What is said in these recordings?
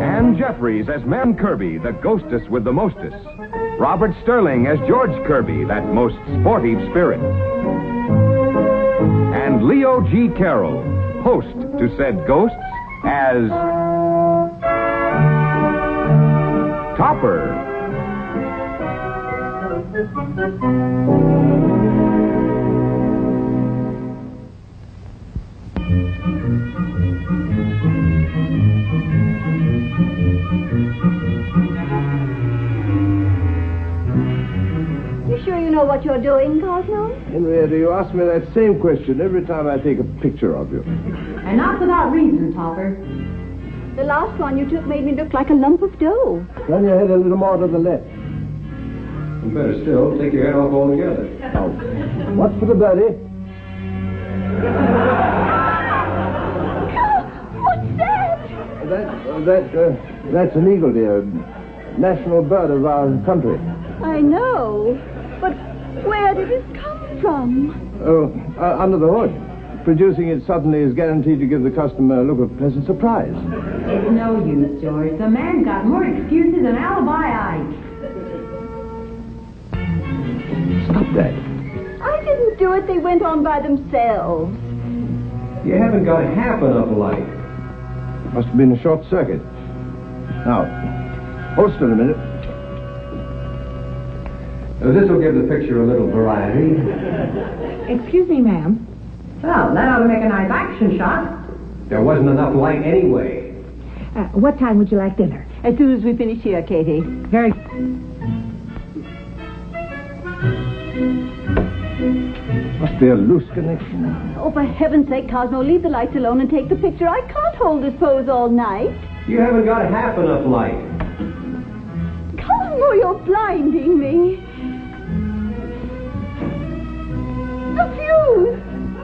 Ann Jeffries as Ma'am Kirby, the ghostess with the mostest. Robert Sterling as George Kirby, that most sportive spirit. And Leo G. Carroll, host to said ghosts, as Topper. You sure you know what you're doing, Cosmo? Henrietta, you ask me that same question every time I take a picture of you. And not without reason, Topper. The last one you took made me look like a lump of dough. Turn your head a little more to the left. And better still, take your head off altogether. Now, what's for the birdie? What's that? That's an eagle, dear. National bird of our country. I know, but where did it come from? Oh, under the hood. Producing it suddenly is guaranteed to give the customer a look of pleasant surprise. It's no use, George. The man got more excuses than Alibi Ike. Stop that. I didn't do it. They went on by themselves. You haven't got half enough light. Must have been a short circuit. Now, hold still a minute. This will give the picture a little variety. Excuse me, ma'am. Well, that ought to make a nice action shot. There wasn't enough light anyway. What time would you like dinner? As soon as we finish here, Katie. Very... Must be a loose connection. Oh, for heaven's sake, Cosmo, leave the lights alone and take the picture. I can't hold this pose all night. You haven't got half enough light. Cosmo, you're blinding me. The fuse!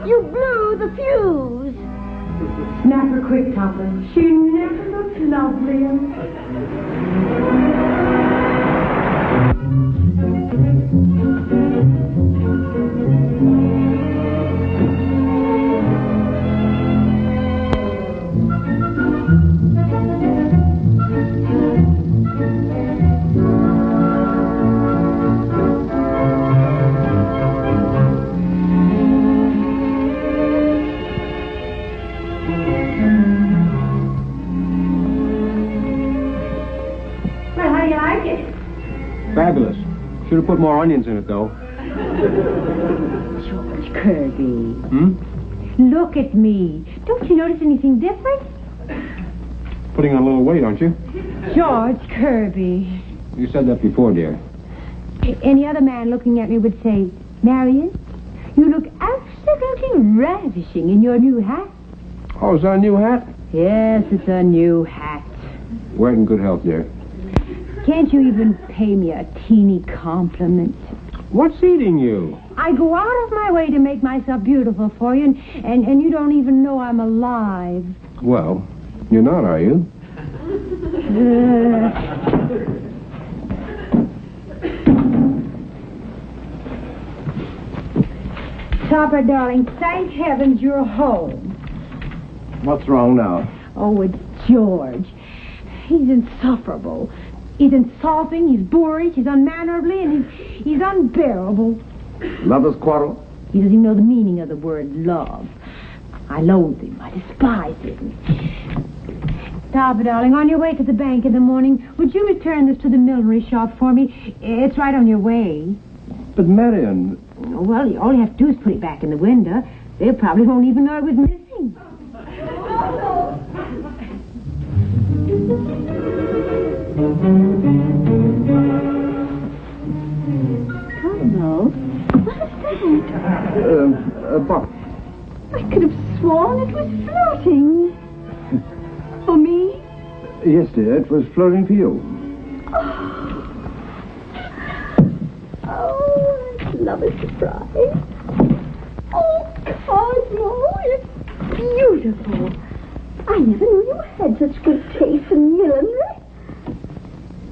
You blew the fuse! Snap her quick, Topper. She never looked lovelier. Fabulous. Should have put more onions in it, though. George Kirby. Hmm? Look at me. Don't you notice anything different? Putting on a little weight, aren't you? George Kirby. You said that before, dear. Any other man looking at me would say, Marion, you look absolutely ravishing in your new hat. Oh, is that a new hat? Yes, it's a new hat. Wear it in good health, dear. Can't you even pay me a teeny compliment? What's eating you? I go out of my way to make myself beautiful for you, and you don't even know I'm alive. Well, you're not, are you? Topper, darling, thank heavens you're home. What's wrong now? Oh, it's George. He's insufferable. He's insulting, he's boorish, he's unmannerly, and he's unbearable. Lovers' quarrel? He doesn't even know the meaning of the word love. I loathe him. I despise him. Topper, darling, on your way to the bank in the morning, would you return this to the millinery shop for me? It's right on your way. But Marion... Well, all you have to do is put it back in the window. They probably won't even know it was missing. Cosmo, what is that? A box. I could have sworn it was floating. For me? Yes, dear, it was floating for you. Oh, love a surprise. Oh, Cosmo, it's beautiful. I never knew you had such good taste in millinery.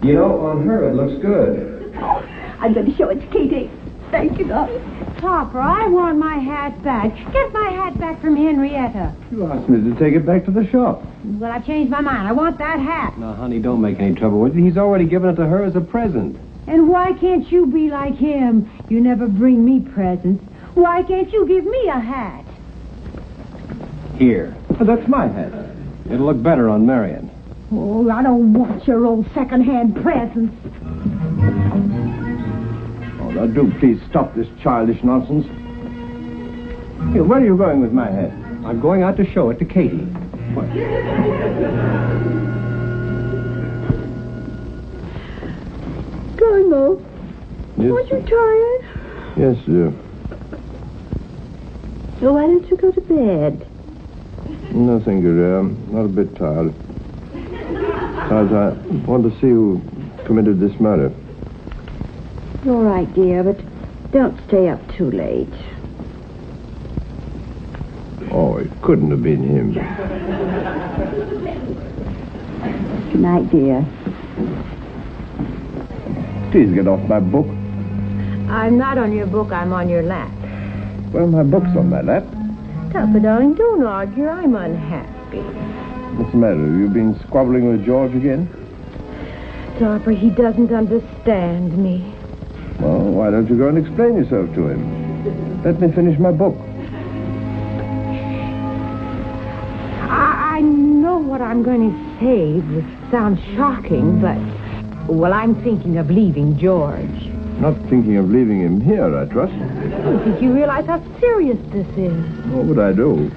You know, on her it looks good. Oh, I'm going to show it to Katie. Thank you, darling. Topper, I want my hat back. Get my hat back from Henrietta. You asked me to take it back to the shop. Well, I've changed my mind. I want that hat. Now, honey, don't make any trouble with it. He's already given it to her as a present. And why can't you be like him? You never bring me presents. Why can't you give me a hat? Here. Oh, that's my hat. It'll look better on Marion. Oh, I don't want your old second-hand presents. Oh, now do please stop this childish nonsense. Here, where are you going with my hat? I'm going out to show it to Katie. What? Going, Mo. Yes, Aren't you tired? Yes, sir. So why don't you go to bed? No, thank you, dear. I'm not a bit tired. Besides, I want to see who committed this murder. All right, dear, but don't stay up too late. Oh, it couldn't have been him. Good night, dear. Please get off my book. I'm not on your book. I'm on your lap. Well, my book's on my lap. Topper, darling, don't argue. I'm unhappy. What's the matter? Have you been squabbling with George again? Topper, he doesn't understand me. Well, why don't you go and explain yourself to him? Let me finish my book. I know what I'm going to say. It sounds shocking, but... Well, I'm thinking of leaving George. Not thinking of leaving him here, I trust. I don't think you realize how serious this is. What would I do?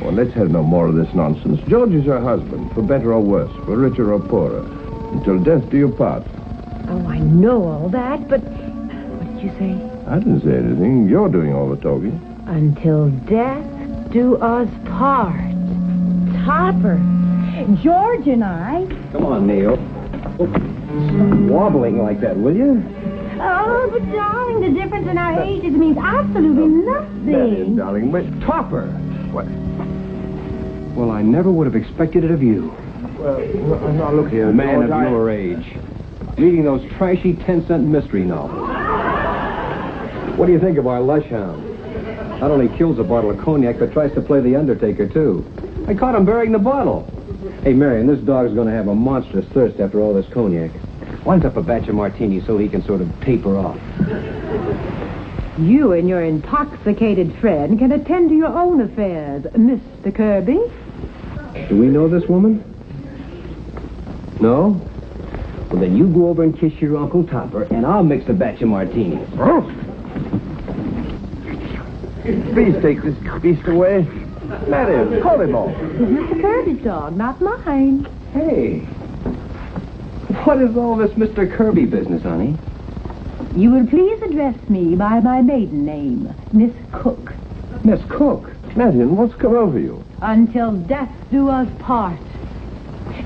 Well, let's have no more of this nonsense. George is her husband, for better or worse, for richer or poorer. Until death do you part. Oh, I know all that, but... What did you say? I didn't say anything. You're doing all the talking. Until death do us part. Topper, George and I... Come on, Neil. Stop wobbling like that, will you? Oh, but darling, the difference in our ages means absolutely nothing. Darling, wait. Topper! What? Well, I never would have expected it of you. Well, now look here, A man George, of your age. Reading those trashy 10-cent mystery novels. What do you think of our lush hound? Not only kills a bottle of cognac, but tries to play the Undertaker, too. I caught him burying the bottle. Hey, Marion, this dog's going to have a monstrous thirst after all this cognac. Winds up a batch of martinis so he can sort of taper off. You and your intoxicated friend can attend to your own affairs, Mr. Kirby. Do we know this woman? No? Well, then you go over and kiss your Uncle Topper, and I'll mix a batch of martinis. Please take this beast away. Marion, call him off. Mr. Kirby's dog, not mine. Hey, what is all this Mr. Kirby business, honey? You will please address me by my maiden name, Miss Cook. Miss Cook. Marion, what's come over you? Until death do us part.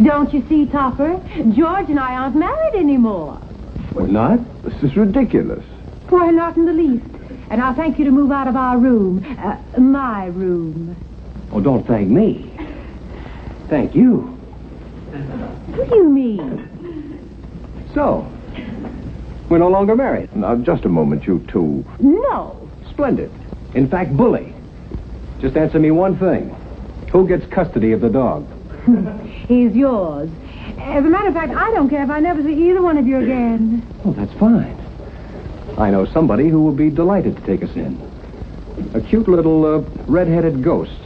Don't you see, Topper? George and I aren't married anymore. We're not? This is ridiculous. Why, not in the least. And I'll thank you to move out of our room. My room. Oh, don't thank me. Thank you. What do you mean? So, we're no longer married. Now, just a moment, you two. No. Splendid. In fact, bully. Just answer me one thing. Who gets custody of the dog? He's yours. As a matter of fact, I don't care if I never see either one of you again. Oh, that's fine. I know somebody who will be delighted to take us in. A cute little red-headed ghost.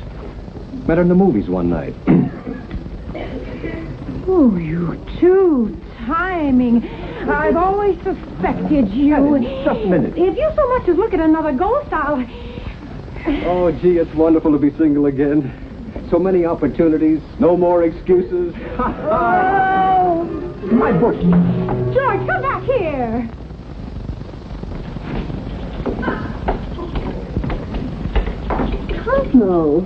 Met her in the movies one night. Oh, you two timing. I've always suspected you. Just a minute. If you so much as look at another ghost, I'll... Oh, gee, it's wonderful to be single again. So many opportunities, no more excuses. Oh! My book. George, come back here. Cosmo,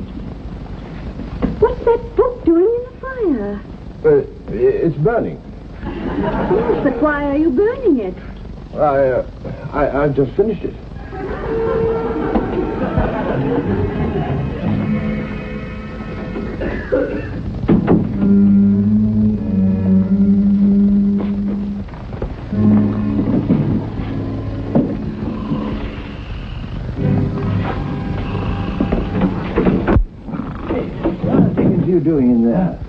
what's that book doing in the fire? It's burning. Yes, but why are you burning it? I've just finished it. doing there?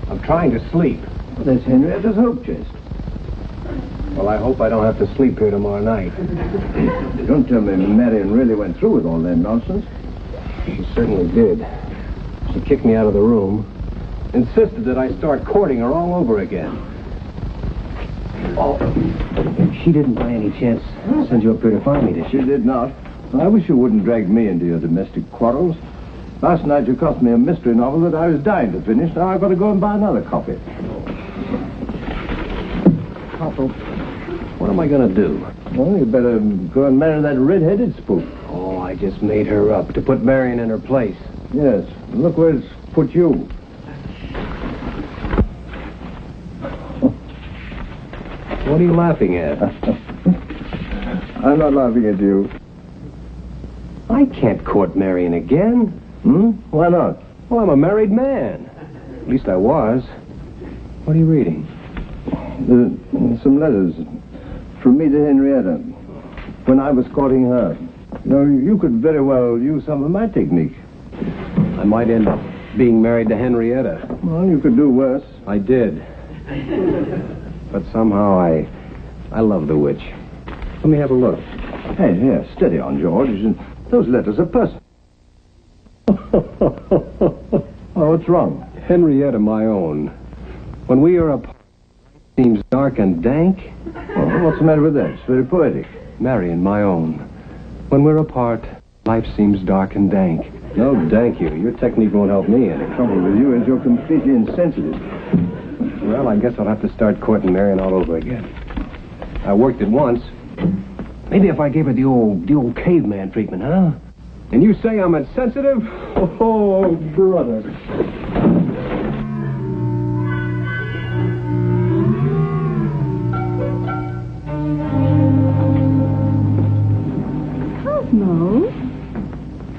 I'm trying to sleep. Well, that's Henrietta's hope chest. Well, I hope I don't have to sleep here tomorrow night. Don't tell me Marion really went through with all that nonsense. She certainly did. She kicked me out of the room, insisted that I start courting her all over again. Oh, she didn't by any chance send you up here to find me, did she? She did not. I wish you wouldn't drag me into your domestic quarrels. Last night you cost me a mystery novel that I was dying to finish. Now I've got to go and buy another copy. Papa, what am I going to do? Well, you better go and marry that red-headed spook. Oh, I just made her up to put Marion in her place. Yes. Look where it's put you. What are you laughing at? I'm not laughing at you. I can't court Marion again. Why not? Well, I'm a married man. At least I was. What are you reading? Some letters from me to Henrietta when I was courting her. You know, you could very well use some of my technique. I might end up being married to Henrietta. Well, you could do worse. I did. But somehow I love the witch. Let me have a look. Hey, here, steady on, George. Those letters are personal. Oh, what's wrong? Henrietta, my own. When we are apart, it seems dark and dank. Oh, what's the matter with that? It's very poetic. Marion, my own. When we're apart, life seems dark and dank. No, thank you. Your technique won't help me any. The trouble with you is you're completely insensitive. Well, I guess I'll have to start courting Marion all over again. I worked it once. Maybe if I gave her the old caveman treatment, huh? And you say I'm insensitive? Oh, brother. Cosmo,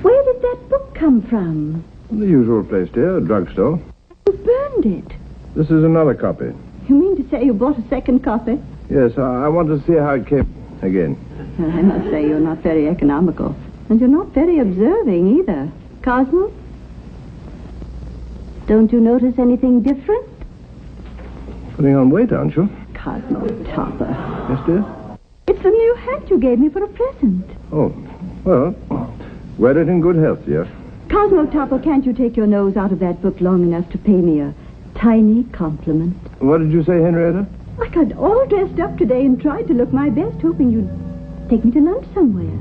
where did that book come from? The usual place, dear, a drugstore. You burned it. This is another copy. You mean to say you bought a second copy? Yes, I want to see how it came again. I must say you're not very economical. And you're not very observing either. Cosmo? Don't you notice anything different? Putting on weight, aren't you? Cosmo Topper. Yes, dear? It's the new hat you gave me for a present. Oh, well, wear it in good health, dear. Cosmo Topper, can't you take your nose out of that book long enough to pay me a tiny compliment? What did you say, Henrietta? I got all dressed up today and tried to look my best, hoping you'd take me to lunch somewhere.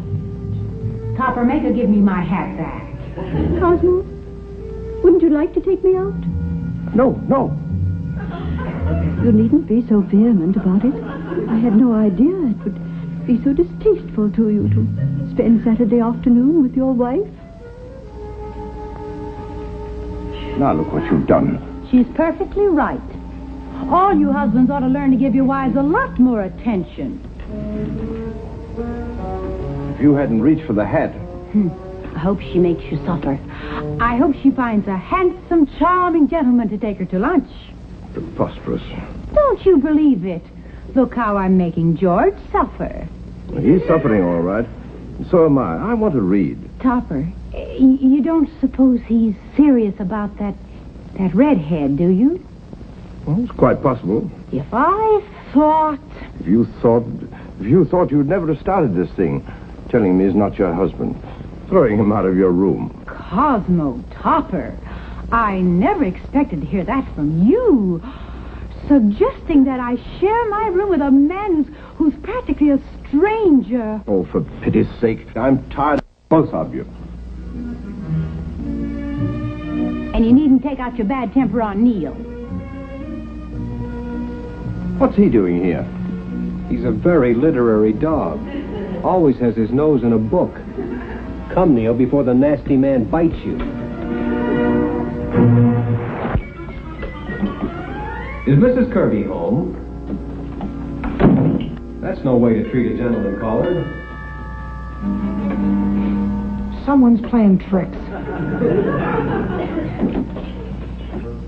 Topper, make her give me my hat back. Cosmo, wouldn't you like to take me out? No. You needn't be so vehement about it. I had no idea it would be so distasteful to you to spend Saturday afternoon with your wife. Now look what you've done. She's perfectly right. All you husbands ought to learn to give your wives a lot more attention. If you hadn't reached for the hat... I hope she makes you supper. I hope she finds a handsome, charming gentleman to take her to lunch. Preposterous. Don't you believe it? Look how I'm making George suffer. He's suffering all right. So am I. I want to read. Topper, you don't suppose he's serious about that redhead, do you? Well, it's quite possible. If I thought... If you thought you'd never have started this thing, telling me he's not your husband, throwing him out of your room. Cosmo Topper, I never expected to hear that from you. Suggesting that I share my room with a man who's practically a stranger. Oh, for pity's sake, I'm tired of both of you. And you needn't take out your bad temper on Neil. What's he doing here? He's a very literary dog. Always has his nose in a book. Come, Neil, before the nasty man bites you. Is Mrs. Kirby home? That's no way to treat a gentleman caller. Someone's playing tricks.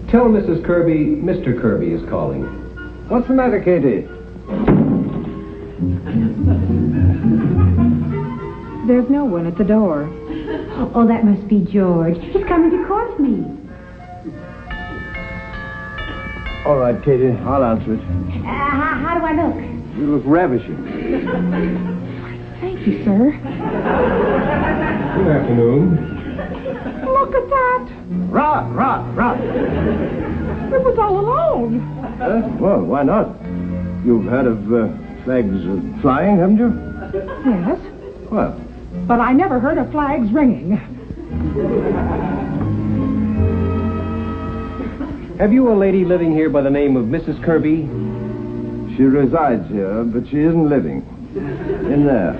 Tell Mrs. Kirby Mr. Kirby is calling. What's the matter, Katie? There's no one at the door. Oh, that must be George. He's coming to court me. All right, Katie, I'll answer it. How do I look? You look ravishing. Thank you, sir. Good afternoon. Look at that. Rot. It was all alone. Well, why not? You've heard of flags flying, haven't you? Yes, Well, but I never heard of flags ringing. Have you a lady living here by the name of Mrs. Kirby? she resides here, but she isn't living. In there.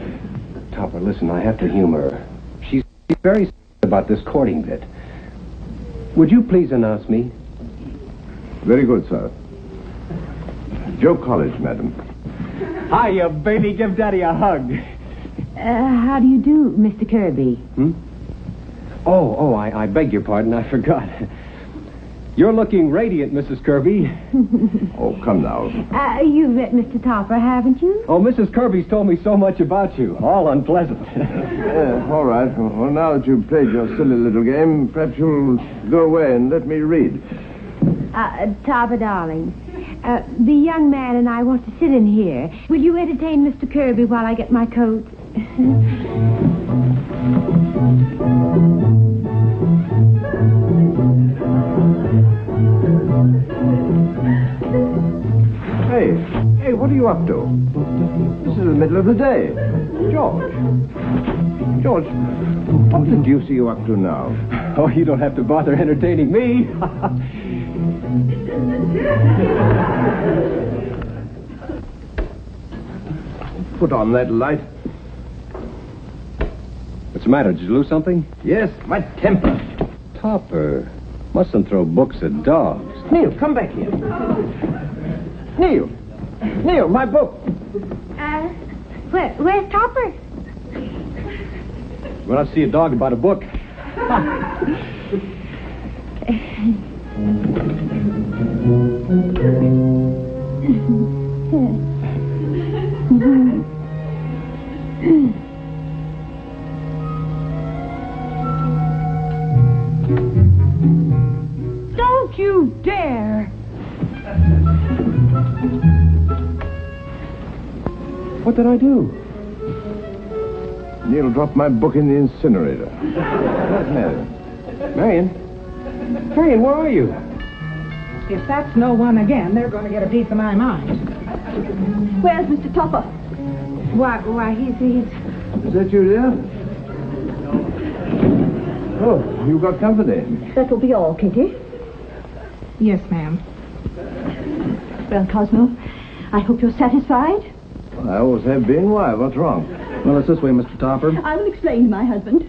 Topper, listen, I have to humor her. She's very about this courting bit. Would you please announce me? Very good, sir. Joe College, madam. Hiya, baby. Give Daddy a hug. How do you do, Mr. Kirby? Oh, I beg your pardon. I forgot. You're looking radiant, Mrs. Kirby. Oh, come now. You've met Mr. Topper, haven't you? Oh, Mrs. Kirby's told me so much about you. All unpleasant. All right. Well, now that you've played your silly little game, perhaps you'll go away and let me read. Topper, darling, the young man and I want to sit in here. Will you entertain Mr. Kirby while I get my coat? Hey, what are you up to? This is the middle of the day. George, what the deuce are you up to now? Oh, you don't have to bother entertaining me. Put on that light. What's the matter? Did you lose something? Yes, my temper. Topper, mustn't throw books at dogs. Neil, come back here. Neil, my book. Where's Topper? When I see a dog about a book. Don't you dare. What did I do? Neil dropped my book in the incinerator. Marion, where are you? If that's no one again, they're going to get a piece of my mind. Where's Mr. Topper? Why, he's... Is that you, dear? Oh, you got company. That'll be all, Kitty. Yes, ma'am. Well, Cosmo, I hope you're satisfied. I always have been. Why? What's wrong? Well, it's this way, Mr. Topper. I will explain to my husband.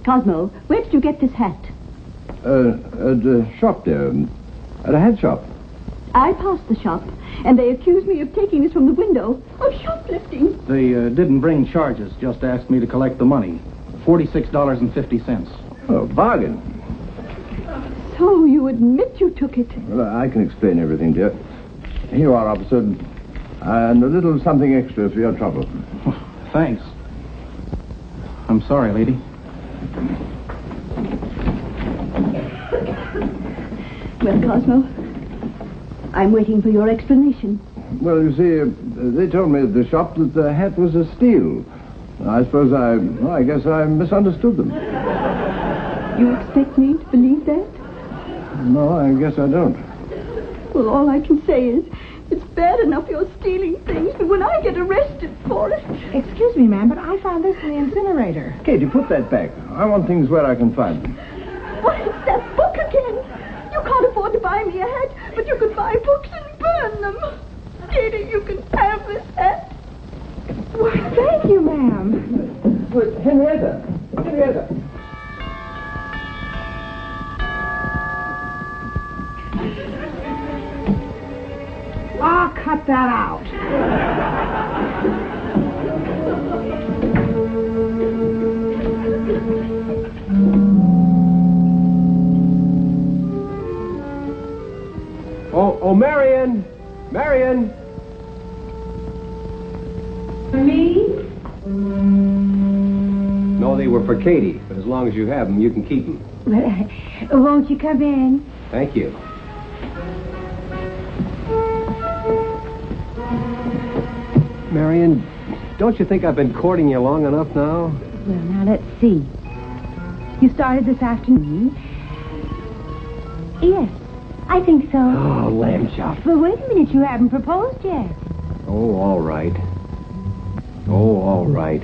Cosmo, where did you get this hat? At a shop there. At a hat shop. I passed the shop, and they accused me of taking this from the window. Of shoplifting. They didn't bring charges, just asked me to collect the money. $46.50. Oh, bargain. So you admit you took it? Well, I can explain everything, dear. Here you are, officer. And a little something extra for your trouble. Thanks. I'm sorry, lady. Well, Cosmo, I'm waiting for your explanation. Well, you see, they told me at the shop that the hat was a steal. I suppose I guess I misunderstood them. You expect me to believe that? No, I guess I don't. Well, all I can say is, it's bad enough you're stealing things, but when I get arrested for it... Excuse me, ma'am, but I found this in the incinerator. Katie, put that back. I want things where I can find them. Why, it's that book again. You can't afford to buy me a hat, but you could buy books and burn them. Katie, you can have this hat. Why, thank you, ma'am. But Henrietta. Ah, cut that out. Oh, Marion! Marion! Me? No, they were for Katie, but as long as you have them, you can keep them. Won't you come in? Thank you. Marion, don't you think I've been courting you long enough now? Well, now, let's see. You started this afternoon? Yes, I think so. Oh, lamb chop. But wait a minute, you haven't proposed yet. Oh, all right. Oh, all right.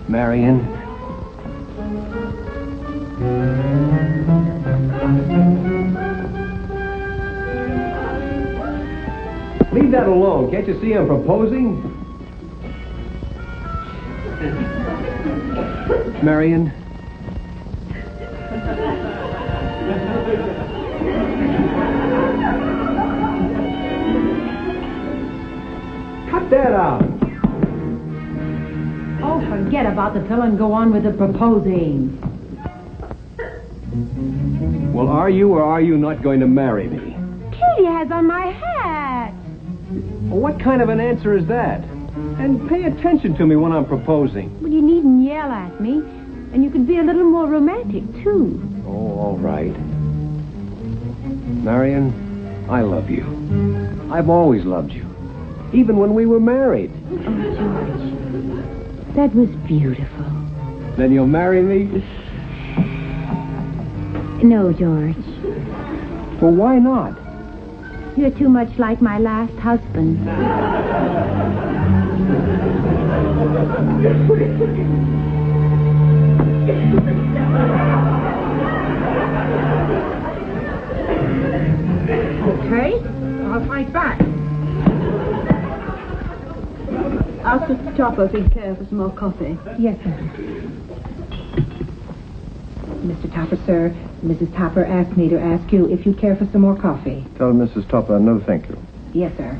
Marion. Leave that alone. Can't you see I'm proposing? Marion. Cut that out. Oh, forget about the pill and go on with the proposing. Well, are you or are you not going to marry me? Katie has on my hat. Well, what kind of an answer is that? And pay attention to me when I'm proposing. Well, you needn't yell at me. And you could be a little more romantic, too. Oh, all right. Marion, I love you. I've always loved you. Even when we were married. Oh, George. That was beautiful. Then you'll marry me? No, George. Well, why not? You're too much like my last husband. Okay, I'll fight back. Ask Mr. Topper if he'd care for some more coffee. Yes, sir. Mr. Topper, sir, Mrs. Topper asked me to ask you if you care for some more coffee. Tell Mrs. Topper no thank you. Yes, sir.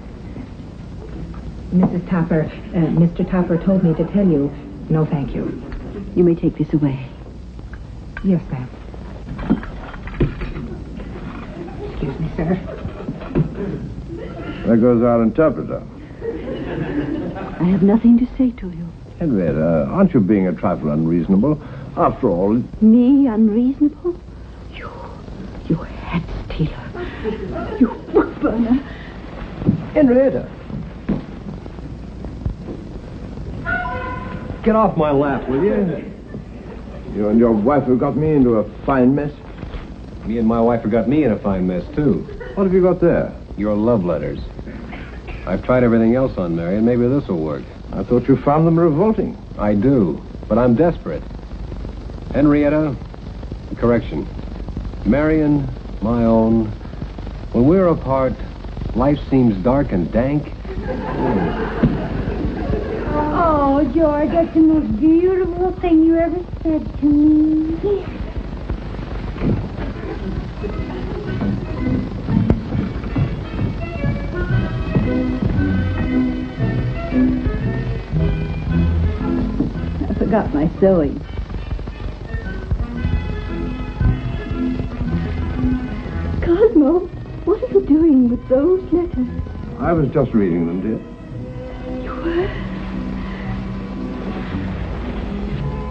Mrs. Topper, Mr. Topper told me to tell you, no thank you. You may take this away. Yes, ma'am. Excuse me, sir. There goes our interpreter. I have nothing to say to you. Henrietta, aren't you being a trifle unreasonable? After all... Me unreasonable? You hat stealer. You book burner. Henrietta! Get off my lap, will you? You and your wife have got me into a fine mess. Me and my wife have got me in a fine mess, too. What have you got there? Your love letters. I've tried everything else on Marion. Maybe this will work. I thought you found them revolting. I do, but I'm desperate. Henrietta, correction. Marion, my own, when we're apart, life seems dark and dank. Oh, George, that's the most beautiful thing you ever said to me. I forgot my sewing. Cosmo, what are you doing with those letters? I was just reading them, dear. You were?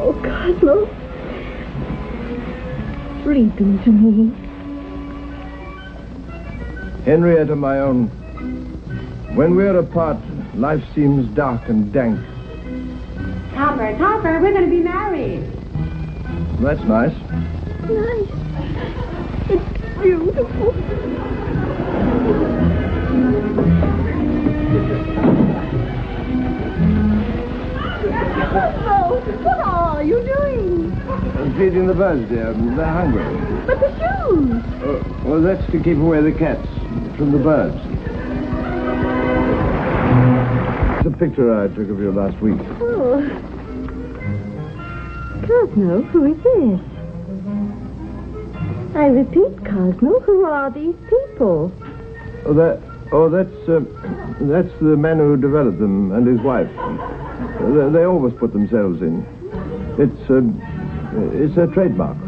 Oh, Cosmo. Read them to me. Henrietta, my own, when we're apart, life seems dark and dank. Topper, we're going to be married. That's nice. Nice. It's beautiful. Cosmo, what are you doing? I'm feeding the birds, dear. They're hungry. But the shoes. Well, that's to keep away the cats from the birds. It's a picture I took of you last week. Oh. Cosmo, who is this? I repeat, Cosmo, who are these people? That's the man who developed them and his wife. They always put themselves in. It's a trademark.